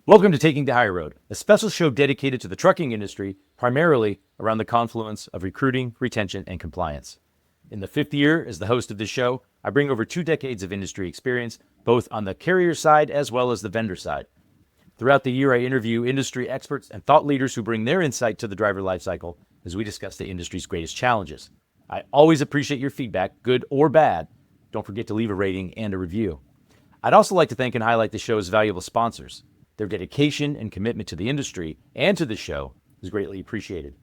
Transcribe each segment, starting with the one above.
Welcome to Taking the High Road, a special show dedicated to the trucking industry, primarily around the confluence of recruiting, retention, and compliance. In the fifth year as the host of this show, I bring over 2 decades of industry experience, both on the carrier side as well as the vendor side. Throughout the year, I interview industry experts and thought leaders who bring their insight to the driver lifecycle as we discuss the industry's greatest challenges. I always appreciate your feedback, good or bad. Don't forget to leave a rating and a review. I'd also like to thank and highlight the show's valuable sponsors. Their dedication and commitment to the industry and to the show is greatly appreciated.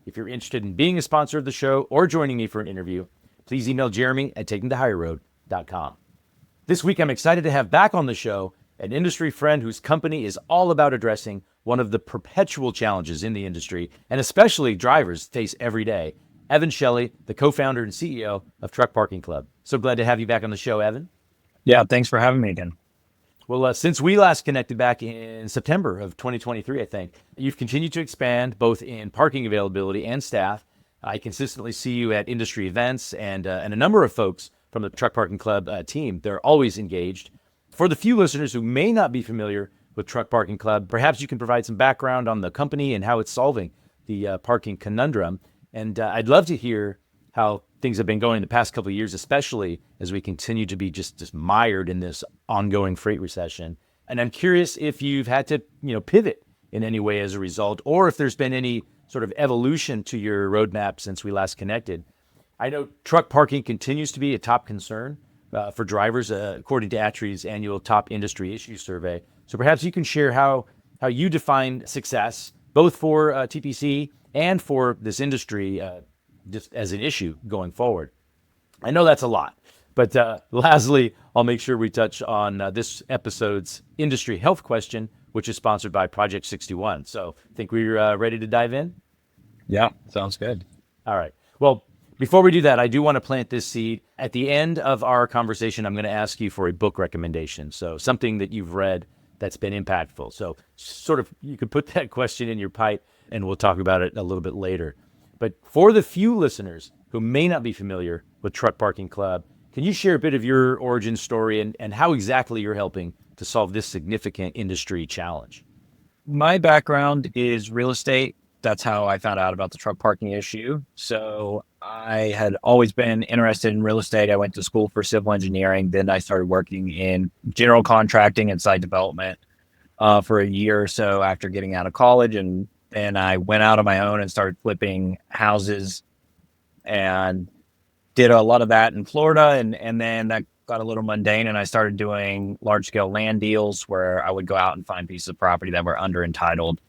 If you're interested in being a sponsor of the show or joining me for an interview, please email Jeremy at takingthehigherroad.com. This week, I'm excited to have back on the show an industry friend whose company is all about addressing one of the perpetual challenges in the industry, and especially drivers face every day. Evan Shelley, the co-founder and CEO of Truck Parking Club. So glad to have you back on the show, Evan. Yeah, thanks for having me again. Well, since we last connected back in September of 2023, I think, you've continued to expand both in parking availability and staff. I consistently see you at industry events and a number of folks from the Truck Parking Club team. They're always engaged. For the few listeners who may not be familiar with Truck Parking Club, perhaps you can provide some background on the company and how it's solving the parking conundrum. And I'd love to hear how things have been going the past couple of years, especially as we continue to be just mired in this ongoing freight recession. And I'm curious if you've had to, pivot in any way as a result, or if there's been any sort of evolution to your roadmap since we last connected. I know truck parking continues to be a top concern for drivers, according to ATRI's annual top industry issue survey. So perhaps you can share how you define success, both for TPC and for this industry, just as an issue going forward. I know that's a lot, but lastly, I'll make sure we touch on this episode's industry health question, which is sponsored by Project 61. So I think we're ready to dive in? Yeah, sounds good. All right. Well, before we do that, I do want to plant this seed. At the end of our conversation, I'm going to ask you for a book recommendation. So something that you've read that's been impactful. So sort of you could put that question in your pipe and we'll talk about it a little bit later. But for the few listeners who may not be familiar with Truck Parking Club, can you share a bit of your origin story and how exactly you're helping to solve this significant industry challenge? My background is real estate. That's how I found out about the truck parking issue. So I had always been interested in real estate. I went to school for civil engineering. Then I started working in general contracting and site development for a year or so after getting out of college. And I went out on my own and started flipping houses and did a lot of that in Florida. And then that got a little mundane and I started doing large scale land deals where I would go out and find pieces of property that were under entitled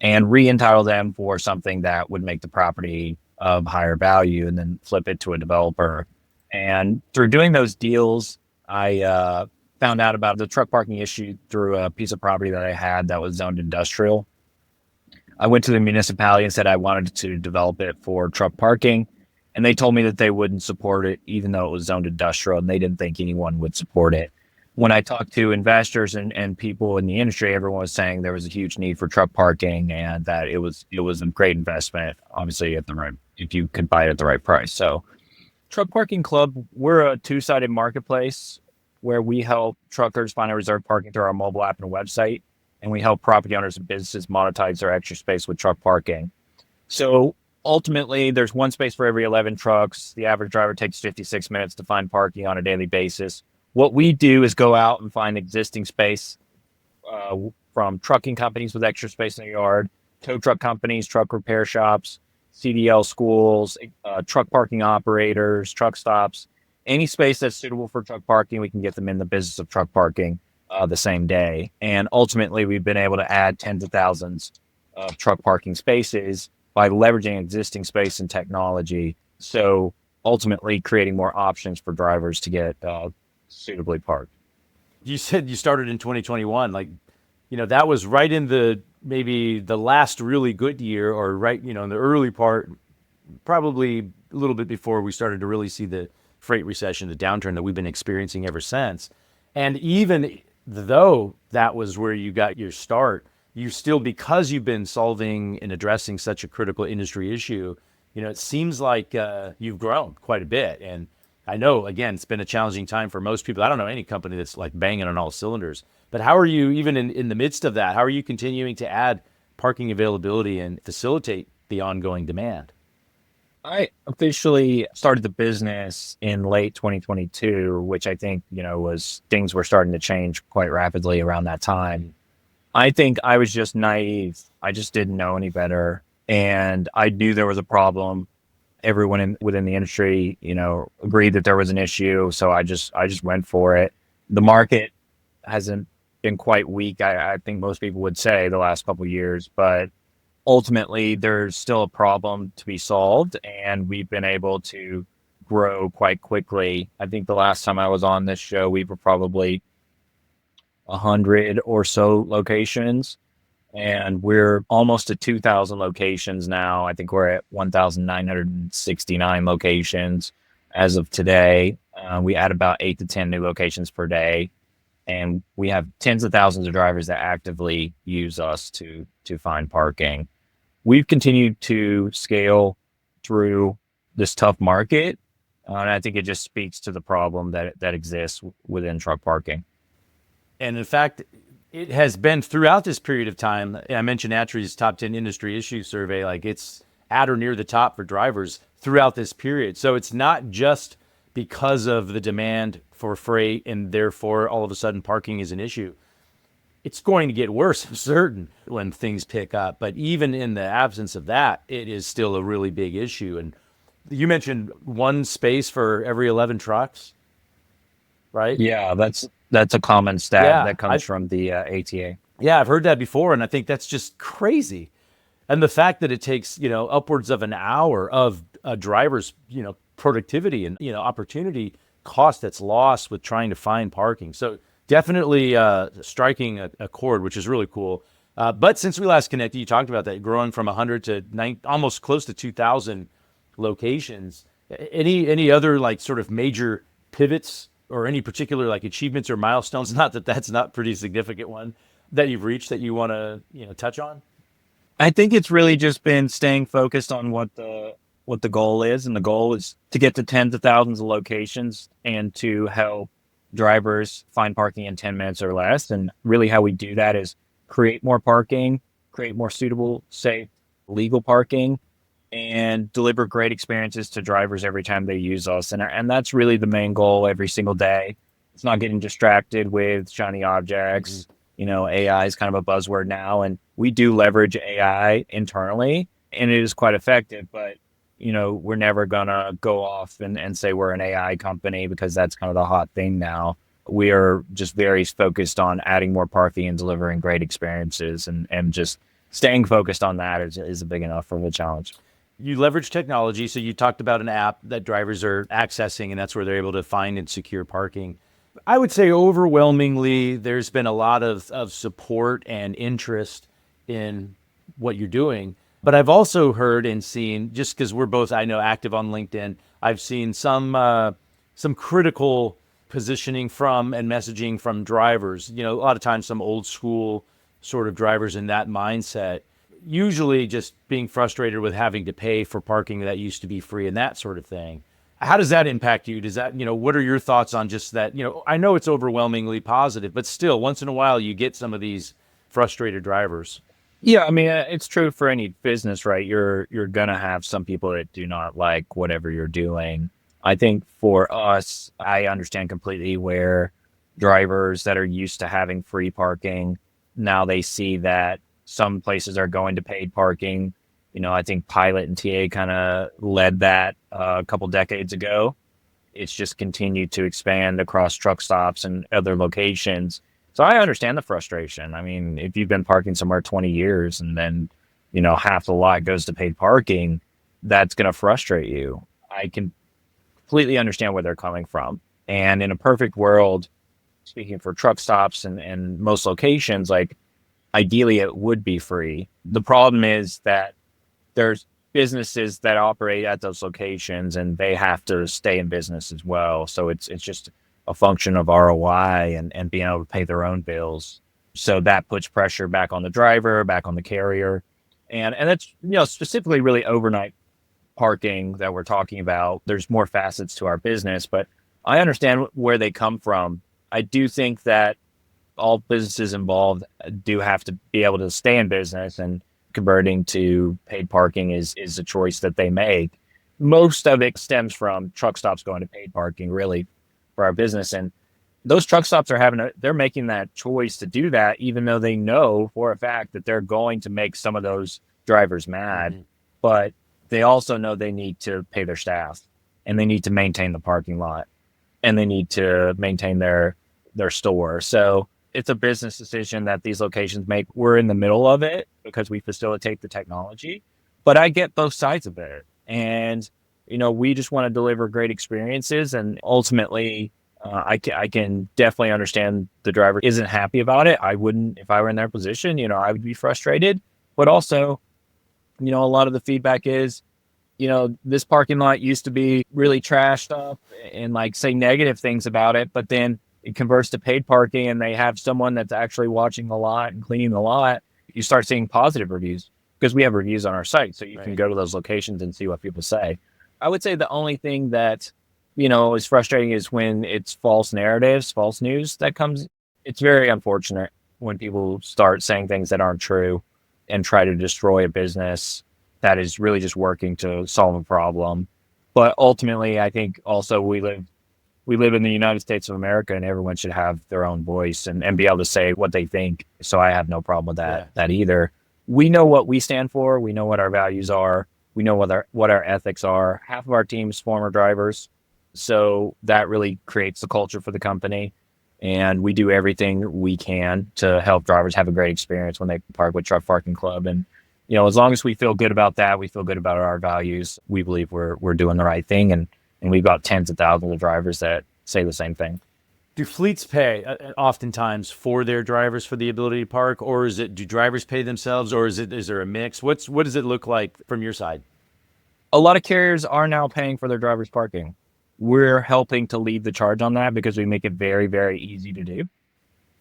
and re-entitle them for something that would make the property of higher value and then flip it to a developer. And through doing those deals, I found out about the truck parking issue through a piece of property that I had that was zoned industrial. I went to the municipality and said I wanted to develop it for truck parking. And they told me that they wouldn't support it, even though it was zoned industrial, and they didn't think anyone would support it. When I talked to investors and people in the industry, everyone was saying there was a huge need for truck parking and that it was a great investment, obviously if you could buy it at the right price. So Truck Parking Club, we're a 2-sided marketplace where we help truckers find a reserved parking through our mobile app and website. And we help property owners and businesses monetize their extra space with truck parking. So ultimately, there's one space for every 11 trucks. The average driver takes 56 minutes to find parking on a daily basis. What we do is go out and find existing space from trucking companies with extra space in their yard, tow truck companies, truck repair shops, CDL schools, truck parking operators, truck stops. Any space that's suitable for truck parking, we can get them in the business of truck parking the same day. And ultimately, we've been able to add tens of thousands of truck parking spaces by leveraging existing space and technology. So ultimately creating more options for drivers to get suitably parked. You said you started in 2021. That was right in maybe the last really good year, or right, in the early part, probably a little bit before we started to really see the freight recession, the downturn that we've been experiencing ever since. And even though that was where you got your start, you still, because you've been solving and addressing such a critical industry issue, it seems like you've grown quite a bit. And I know, again, it's been a challenging time for most people. I don't know any company that's like banging on all cylinders, But how are you, even in the midst of that, how are you continuing to add parking availability and facilitate the ongoing demand? I officially started the business in late 2022, which I think, was things were starting to change quite rapidly around that time. I think I was just naive. I just didn't know any better. And I knew there was a problem. Everyone within the industry, agreed that there was an issue. So I just went for it. The market hasn't been quite weak. I think most people would say the last couple of years, but ultimately there's still a problem to be solved. And we've been able to grow quite quickly. I think the last time I was on this show, we were probably 100 or so locations, and we're almost at 2,000 locations now. I think we're at 1,969 locations as of today. We add about 8 to 10 new locations per day, and we have tens of thousands of drivers that actively use us to find parking. We've continued to scale through this tough market, and I think it just speaks to the problem that exists within truck parking. And in fact, it has been throughout this period of time. I mentioned ATRI's top 10 industry issue survey, like it's at or near the top for drivers throughout this period. So it's not just because of the demand for freight and therefore all of a sudden parking is an issue. It's going to get worse, I'm certain, when things pick up. But even in the absence of that, it is still a really big issue. And you mentioned one space for every 11 trucks, right? Yeah, that's a common stat Yeah, that comes from the ATA. Yeah, I've heard that before, and I think that's just crazy. And the fact that it takes, upwards of an hour of a driver's, productivity and, opportunity cost that's lost with trying to find parking. So definitely striking a chord, which is really cool. But since we last connected, you talked about that growing from 100 to almost close to 2,000 locations. Any other like sort of major pivots or any particular like achievements or milestones? Not that that's not pretty significant one that you've reached that you want to touch on. I think it's really just been staying focused on what the goal is, and the goal is to get to tens of thousands of locations and to help drivers find parking in 10 minutes or less. And really how we do that is create more parking, create more suitable, safe, legal parking, and deliver great experiences to drivers every time they use us. And that's really the main goal every single day. It's not getting distracted with shiny objects. AI is kind of a buzzword now, and we do leverage AI internally, and it is quite effective. But, we're never going to go off and say we're an AI company because that's kind of the hot thing now. We are just very focused on adding more parking and delivering great experiences, and just staying focused on that is a big enough of a challenge. You leverage technology. So you talked about an app that drivers are accessing, and that's where they're able to find and secure parking. I would say overwhelmingly, there's been a lot of support and interest in what you're doing. But I've also heard and seen, just because we're both, I know, active on LinkedIn, I've seen some critical positioning from and messaging from drivers. A lot of times some old school sort of drivers in that mindset, usually just being frustrated with having to pay for parking that used to be free and that sort of thing. How does that impact you? Does that, what are your thoughts on just that? I know it's overwhelmingly positive, but still, once in a while, you get some of these frustrated drivers. Yeah, I mean, it's true for any business, right? You're going to have some people that do not like whatever you're doing. I think for us, I understand completely where drivers that are used to having free parking, now they see that some places are going to paid parking. I think Pilot and TA kind of led that a couple decades ago. It's just continued to expand across truck stops and other locations. So I understand the frustration. I mean, if you've been parking somewhere 20 years and then, half the lot goes to paid parking, that's going to frustrate you. I can completely understand where they're coming from. And in a perfect world, speaking for truck stops and most locations, like ideally it would be free. The problem is that there's businesses that operate at those locations and they have to stay in business as well. So it's just a function of ROI and being able to pay their own bills. So that puts pressure back on the driver, back on the carrier. And that's, specifically really overnight parking that we're talking about. There's more facets to our business, but I understand where they come from. I do think that all businesses involved do have to be able to stay in business, and converting to paid parking is a choice that they make. Most of it stems from truck stops going to paid parking, really, for our business. And those truck stops they're making that choice to do that, even though they know for a fact that they're going to make some of those drivers mad. But they also know they need to pay their staff, and they need to maintain the parking lot, and they need to maintain their store. So it's a business decision that these locations make. We're in the middle of it because we facilitate the technology, but I get both sides of it. And, we just want to deliver great experiences. And ultimately, I can definitely understand the driver isn't happy about it. I wouldn't, if I were in their position, I would be frustrated. But also, a lot of the feedback is, this parking lot used to be really trashed up and say negative things about it, but then it converts to paid parking and they have someone that's actually watching the lot and cleaning the lot. You start seeing positive reviews because we have reviews on our site. So you can go to those locations and see what people say. I would say the only thing that, is frustrating is when it's false narratives, false news that comes. It's very unfortunate when people start saying things that aren't true and try to destroy a business that is really just working to solve a problem. But ultimately, I think also we live in the United States of America, and everyone should have their own voice and be able to say what they think. So I have no problem with that either. We know what we stand for. We know what our values are. We know what our ethics are. Half of our team's former drivers. So that really creates the culture for the company. And we do everything we can to help drivers have a great experience when they park with Truck Parking Club. And, as long as we feel good about that, we feel good about our values, we believe we're doing the right thing. And we've got tens of thousands of drivers that say the same thing. Do fleets pay oftentimes for their drivers for the ability to park, or do drivers pay themselves, or is there a mix? What does it look like from your side? A lot of carriers are now paying for their drivers parking. We're helping to lead the charge on that because we make it very, very easy to do.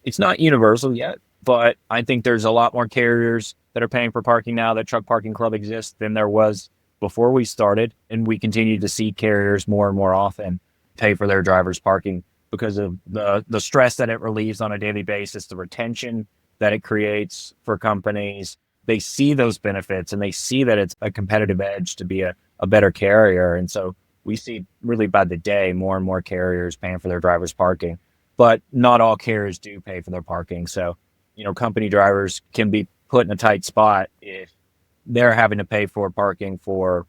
It's not universal yet, but I think there's a lot more carriers that are paying for parking now that Truck Parking Club exists than there was before we started. And we continue to see carriers more and more often pay for their drivers parking because of the stress that it relieves on a daily basis, the retention that it creates for companies. They see those benefits and they see that it's a competitive edge to be a better carrier. And so we see really by the day more and more carriers paying for their drivers parking, but not all carriers do pay for their parking. So, company drivers can be put in a tight spot if they're having to pay for parking for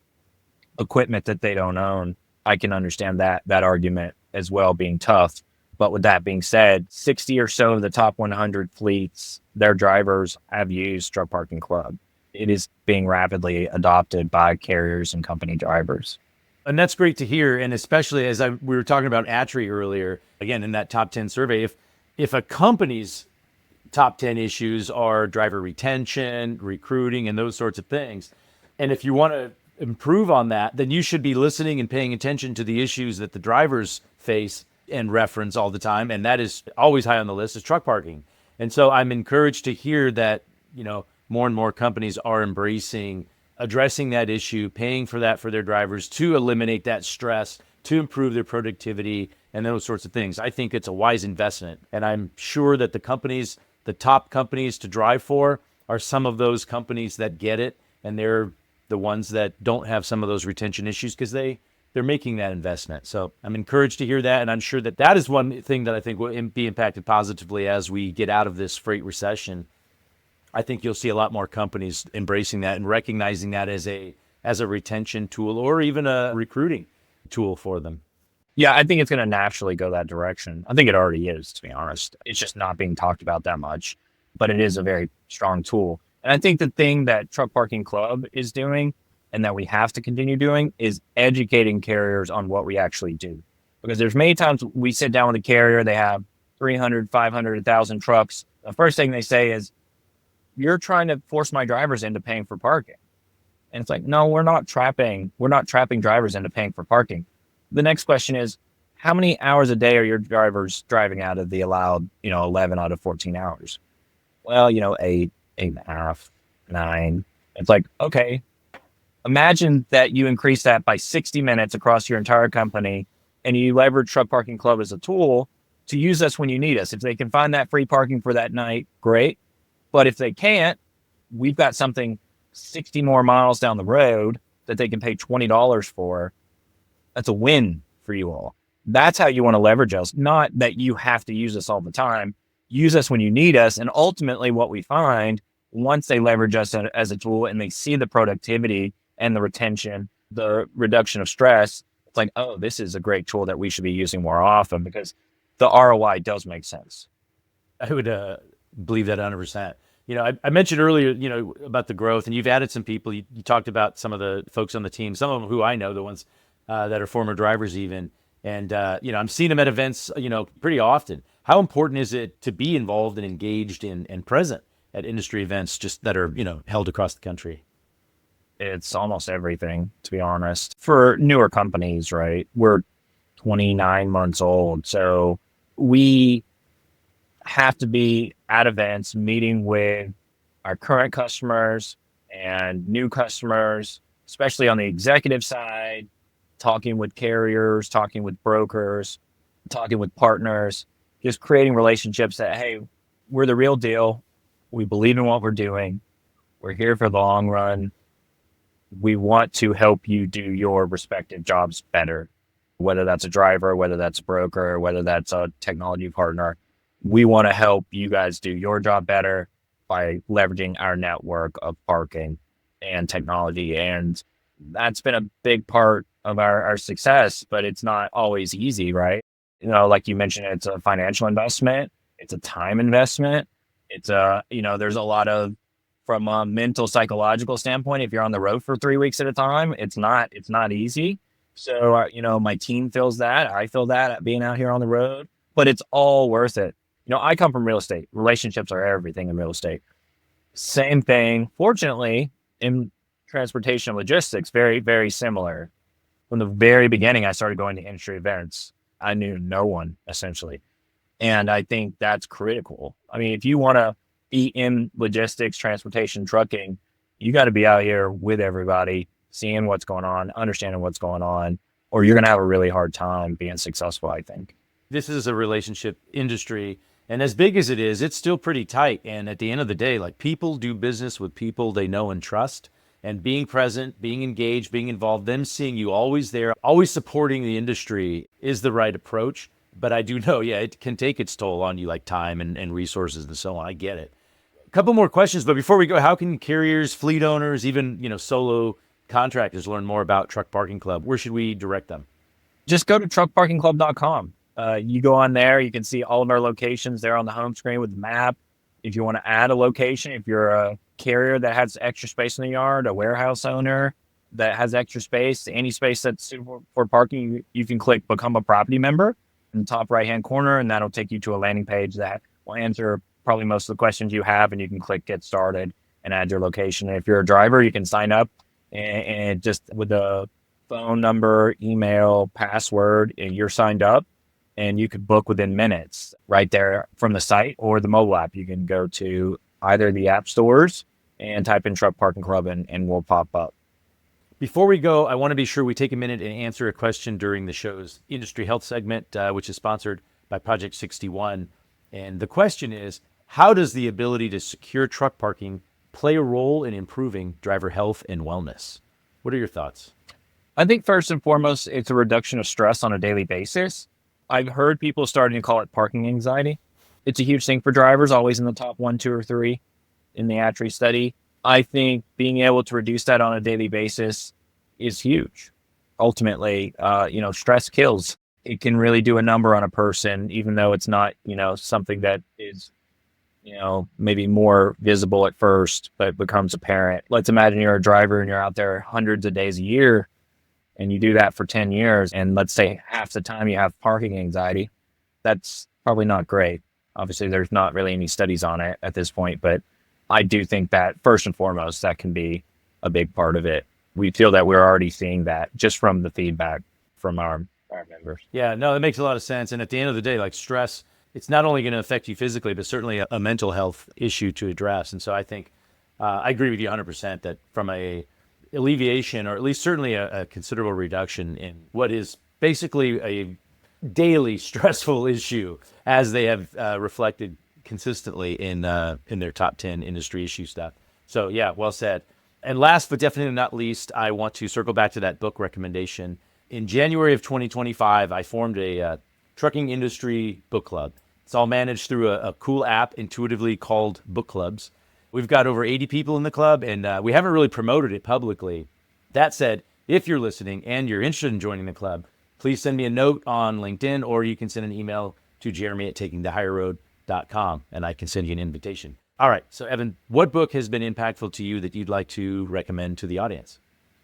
equipment that they don't own. I can understand that argument as well being tough. But with that being said, 60 or so of the top 100 fleets, their drivers have used Truck Parking Club. It is being rapidly adopted by carriers and company drivers. And that's great to hear. And especially as we were talking about ATRI earlier, again, in that top 10 survey, if a company's top 10 issues are driver retention, recruiting, and those sorts of things, and if you want to improve on that, then you should be listening and paying attention to the issues that the drivers face and reference all the time. And that is always high on the list is truck parking. And so I'm encouraged to hear that, more and more companies are addressing that issue, paying for that for their drivers to eliminate that stress, to improve their productivity and those sorts of things. I think it's a wise investment. And I'm sure that the top companies to drive for are some of those companies that get it. And they're the ones that don't have some of those retention issues because they're making that investment. So I'm encouraged to hear that. And I'm sure that is one thing that I think will be impacted positively as we get out of this freight recession. I think you'll see a lot more companies embracing that and recognizing that as a retention tool or even a recruiting tool for them. Yeah, I think it's going to naturally go that direction. I think it already is, to be honest. It's just not being talked about that much, but it is a very strong tool. And I think the thing that Truck Parking Club is doing and that we have to continue doing is educating carriers on what we actually do. Because there's many times we sit down with a carrier, they have 300, 500, 1,000 trucks. The first thing they say is, you're trying to force my drivers into paying for parking. And it's like, no, we're not trapping drivers into paying for parking. The next question is, how many hours a day are your drivers driving out of the allowed, 11 out of 14 hours? Well, 8 and a half, 9. It's like, okay, imagine that you increase that by 60 minutes across your entire company and you leverage Truck Parking Club as a tool to use us when you need us. If they can find that free parking for that night, great. But if they can't, we've got something 60 more miles down the road that they can pay $20 for. That's a win for you all. That's how you want to leverage us, not that you have to use us all the time. Use us when you need us. And ultimately what we find, once they leverage us as a tool and they see the productivity and the retention, the reduction of stress, it's like, oh, this is a great tool that we should be using more often, because the ROI does make sense. I would believe that 100%. I mentioned earlier, about the growth, and you've added some people. You talked about some of the folks on the team, some of them who I know, the ones that are former drivers even. And, I'm seeing them at events, pretty often. How important is it to be involved and engaged and present at industry events just that are, held across the country? It's almost everything, to be honest. For newer companies, right? We're 29 months old. So we have to be at events, meeting with our current customers and new customers, especially on the executive side, talking with carriers, talking with brokers, talking with partners, just creating relationships that, hey, we're the real deal. We believe in what we're doing. We're here for the long run. We want to help you do your respective jobs better, whether that's a driver, whether that's a broker, whether that's a technology partner. We want to help you guys do your job better by leveraging our network of parking and technology. And that's been a big part of our success, but it's not always easy, right? Like you mentioned, it's a financial investment. It's a time investment. It's there's a lot of, from a mental, psychological standpoint, if you're on the road for 3 weeks at a time, it's not easy. So, my team feels that. I feel that being out here on the road, but it's all worth it. I come from real estate. Relationships are everything in real estate. Same thing, fortunately, in transportation and logistics, very, very similar. From the very beginning, I started going to industry events. I knew no one, essentially. And I think that's critical. I mean, if you want to be in logistics, transportation, trucking, you got to be out here with everybody, seeing what's going on, understanding what's going on, or you're going to have a really hard time being successful, I think. This is a relationship industry, and as big as it is, it's still pretty tight. And at the end of the day, like, people do business with people they know and trust, and being present, being engaged, being involved, them seeing you always there, always supporting the industry is the right approach. But I do know, it can take its toll on you, like time and resources and so on. I get it. A couple more questions, but before we go, how can carriers, fleet owners, even, solo contractors learn more about Truck Parking Club? Where should we direct them? Just go to truckparkingclub.com. You go on there, you can see all of our locations there on the home screen with the map. If you want to add a location, if you're a carrier that has extra space in the yard, a warehouse owner that has extra space, any space that's suitable for parking, you can click Become a Property Member in the top right-hand corner, and that'll take you to a landing page that will answer probably most of the questions you have, and you can click Get Started and add your location. And if you're a driver, you can sign up and just with a phone number, email, password, and you're signed up. And you could book within minutes right there from the site or the mobile app. You can go to either the app stores and type in Truck Parking Club and we'll pop up. Before we go, I want to be sure we take a minute and answer a question during the show's Industry Health segment, which is sponsored by Project 61. And the question is, how does the ability to secure truck parking play a role in improving driver health and wellness? What are your thoughts? I think first and foremost, it's a reduction of stress on a daily basis. I've heard people starting to call it parking anxiety. It's a huge thing for drivers, always in the top 1, 2, or 3 in the ATRI study. I think being able to reduce that on a daily basis is huge. Ultimately, stress kills. It can really do a number on a person, even though it's not, something that is, maybe more visible at first, but becomes apparent. Let's imagine you're a driver and you're out there hundreds of days a year, and you do that for 10 years, and let's say half the time you have parking anxiety. That's probably not great. Obviously, there's not really any studies on it at this point, but I do think that first and foremost, that can be a big part of it. We feel that we're already seeing that just from the feedback from our members. Yeah, no, that makes a lot of sense. And at the end of the day, like, stress, it's not only going to affect you physically, but certainly a mental health issue to address. And so I think I agree with you 100% that from a alleviation, or at least certainly a considerable reduction in what is basically a daily stressful issue, as they have reflected consistently in their top 10 industry issue stuff. So yeah, well said. And last but definitely not least, I want to circle back to that book recommendation. In January of 2025, I formed a trucking industry book club. It's all managed through a cool app, intuitively called Book Clubs. We've got over 80 people in the club, and we haven't really promoted it publicly. That said, if you're listening and you're interested in joining the club, please send me a note on LinkedIn, or you can send an email to jeremy@takingthehigherroad.com, and I can send you an invitation. All right. So, Evan, what book has been impactful to you that you'd like to recommend to the audience?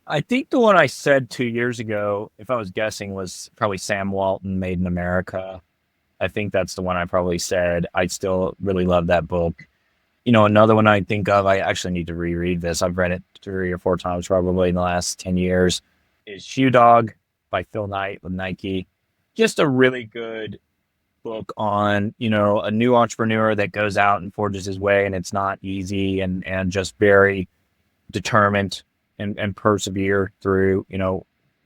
I think the one I said 2 years ago, if I was guessing, was probably Sam Walton, Made in America. I think that's the one I probably said. I still really love that book. Another one I think of, I actually need to reread this. I've read it 3 or 4 times probably in the last 10 years, is Shoe Dog by Phil Knight with Nike. Just a really good book on, a new entrepreneur that goes out and forges his way, and it's not easy, and just very determined and persevere through,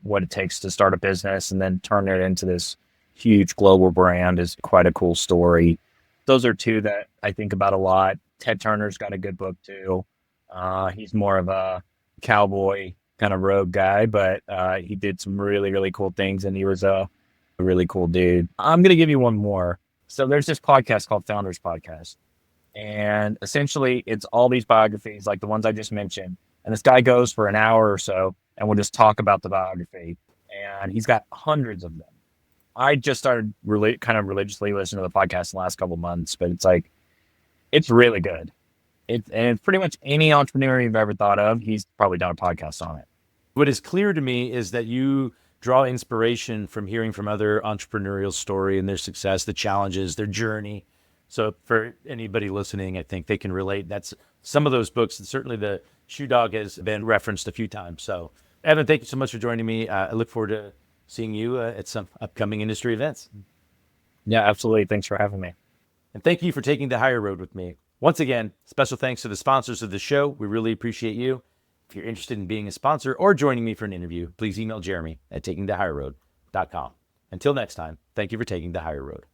what it takes to start a business and then turn it into this huge global brand is quite a cool story. Those are two that I think about a lot. Ted Turner's got a good book too. He's more of a cowboy kind of rogue guy, but he did some really, really cool things, and he was a really cool dude. I'm going to give you one more. So there's this podcast called Founders Podcast, and essentially it's all these biographies like the ones I just mentioned. And this guy goes for an hour or so and we'll just talk about the biography, and he's got hundreds of them. I just started kind of religiously listening to the podcast in the last couple of months, but it's really good. And pretty much any entrepreneur you've ever thought of, he's probably done a podcast on it. What is clear to me is that you draw inspiration from hearing from other entrepreneurial story and their success, the challenges, their journey. So for anybody listening, I think they can relate. That's some of those books, and certainly the Shoe Dog has been referenced a few times. So Evan, thank you so much for joining me. I look forward to seeing you at some upcoming industry events. Yeah, absolutely. Thanks for having me. And thank you for taking the higher road with me. Once again, special thanks to the sponsors of the show. We really appreciate you. If you're interested in being a sponsor or joining me for an interview, please email Jeremy at takingthehigherroad.com. Until next time, thank you for taking the higher road.